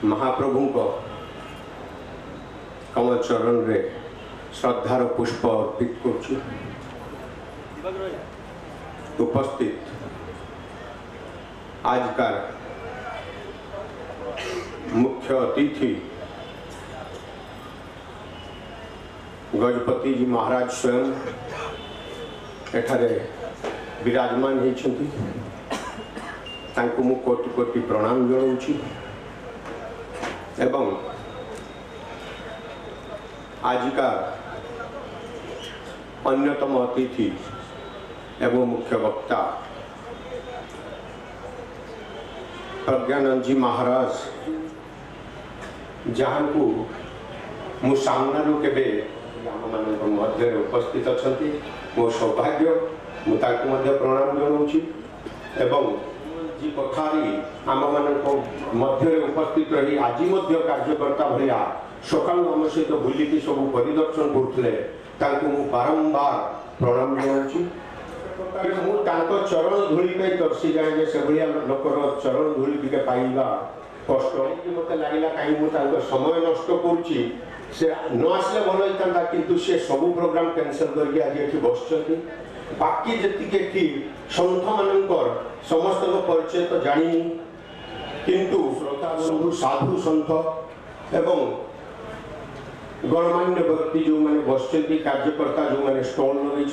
महाप्रभु कमल चरण रे श्रद्धार पुष्प अर्पित कर उपस्थित आजकार मुख्य अतिथि गजपति जी महाराज स्वयं एठारे विराजमान होती कोटि कोटि प्रणाम जनाऊँ एवं आजिका अन्यतम अतिथि एवं मुख्य वक्ता प्रज्ञानंद जी महाराज जहाँ को मु सामना केबे मध्य उपस्थित अच्छा मो सौभाग्य मुझे प्रणाम जनाऊँ एवं जी कथारी आम मान मध्य उपस्थित रही आज कार्यकर्ता भाया सका आम सहित बुलिकी सब परिदर्शन करते बारंबार प्रणाम जनाऊँ मुझे चरण धूली तरसी जाए से भाया लोकर चरण धूली टे पाइबा कष्ट मत लगे कहीं मुझे समय नष्ट करुच्ची से न आसले भल होता किंतु से सबू प्रोग्राम कैंसल करके आज ये बस बाकी जी सन्थ मानकर समस्त परिचय तो जानी किंतु श्रोता बंधु साधु सन्थ एवं गणमान्य व्यक्ति जो मैंने बस कार्यकर्ता जो मैंने स्टॉल लगे